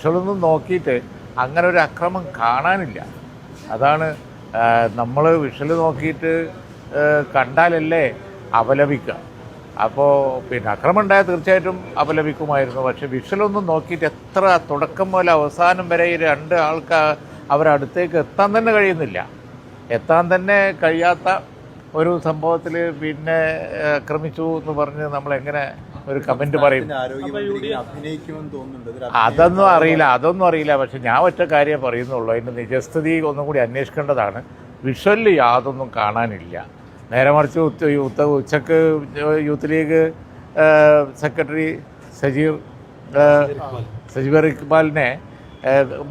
വിഷ്വലൊന്നും നോക്കിയിട്ട് അങ്ങനെ ഒരു അക്രമം കാണാനില്ല. അതാണ് നമ്മൾ വിഷ്വൽ നോക്കിയിട്ട് കണ്ടാലല്ലേ അപലപിക്കുക. അപ്പോൾ പിന്നെ അക്രമം ഉണ്ടായാൽ തീർച്ചയായിട്ടും അപലപിക്കുമായിരുന്നു. പക്ഷെ വിഷ്വലൊന്നും നോക്കിയിട്ട് എത്ര തുടക്കം മുതൽ അവസാനം വരെ ഈ രണ്ട് ആൾക്ക് അവരടുത്തേക്ക് എത്താൻ തന്നെ കഴിയുന്നില്ല. എത്താൻ തന്നെ കഴിയാത്ത ഒരു സംഭവത്തിൽ പിന്നെ ആക്രമിച്ചു എന്ന് പറഞ്ഞ് നമ്മളെങ്ങനെ ഒരു കമൻറ്റ് പറയും? അതൊന്നും അറിയില്ല. പക്ഷെ ഞാൻ ഒറ്റ കാര്യം പറയുന്നുള്ളൂ, അതിൻ്റെ നിജസ്ഥിതി ഒന്നും കൂടി അന്വേഷിക്കേണ്ടതാണ്. വിഷ്വലിൽ യാതൊന്നും കാണാനില്ല. നേരെ മറിച്ച് ഉച്ചക്ക് യൂത്ത് ലീഗ് സെക്രട്ടറി സജീർ ഇക്ബാലിനെ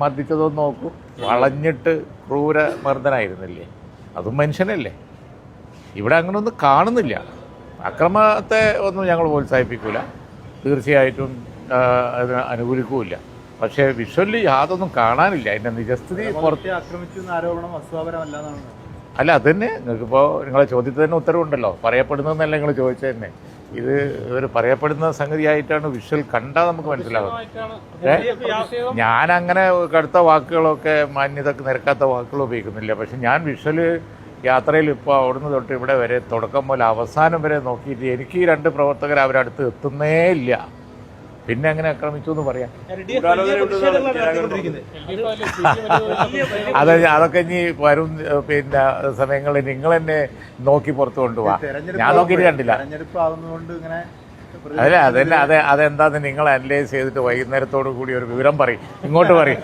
മർദ്ദിച്ചതൊന്നും നോക്കൂ. വളഞ്ഞിട്ട് ക്രൂര മർദ്ദനായിരുന്നില്ലേ? അതും മനുഷ്യനല്ലേ? ഇവിടെ അങ്ങനെയൊന്നും കാണുന്നില്ല. അക്രമത്തെ ഒന്നും ഞങ്ങൾ പ്രോത്സാഹിപ്പിക്കില്ല, തീർച്ചയായിട്ടും അതിന് അനുകൂലിക്കുകയില്ല. പക്ഷേ വിഷ്വലി യാതൊന്നും കാണാനില്ല. അതിൻ്റെ നിജസ്ഥിതി പുറത്ത് ആക്രമിച്ചു എന്ന ആരോപണം വസ്തുതാപരമല്ലാന്നാണ്. അല്ല, അതന്നെ നിങ്ങൾക്കിപ്പോൾ നിങ്ങളെ ചോദ്യത്തിൽ തന്നെ ഉത്തരവുണ്ടല്ലോ. പറയപ്പെടുന്നതെന്നല്ല നിങ്ങൾ ചോദിച്ചത് തന്നെ. ഇത് ഒരു പറയപ്പെടുന്ന സംഗതിയായിട്ടാണ് വിഷ്വൽ കണ്ടാൽ നമുക്ക് മനസ്സിലാകുന്നത്. ഞാനങ്ങനെ കടുത്ത വാക്കുകളൊക്കെ മാന്യതക്ക് നിരക്കാത്ത വാക്കുകൾ ഉപയോഗിക്കുന്നില്ല. പക്ഷെ ഞാൻ വിഷ്വല് യാത്രയിൽ ഇപ്പോൾ അവിടുന്ന് തൊട്ട് ഇവിടെ വരെ തുടക്കം മുതൽ അവസാനം വരെ നോക്കിയിട്ട് എനിക്ക് ഈ രണ്ട് പ്രവർത്തകർ അവരടുത്ത് എത്തുന്നേ ഇല്ല. പിന്നെ എങ്ങനെ ആക്രമിച്ചു എന്ന് പറയാം? അതൊക്കെ ഇനി വരും പിന്നെ സമയങ്ങളിൽ നിങ്ങൾ തന്നെ നോക്കി പുറത്തു കൊണ്ടുപോവാ. ഞാൻ നോക്കിയിട്ട് കണ്ടില്ല. അതെന്താന്ന് നിങ്ങൾ അനലൈസ് ചെയ്തിട്ട് വൈകുന്നേരത്തോടു കൂടി ഒരു വിവരം പറയും, ഇങ്ങോട്ട് പറയും.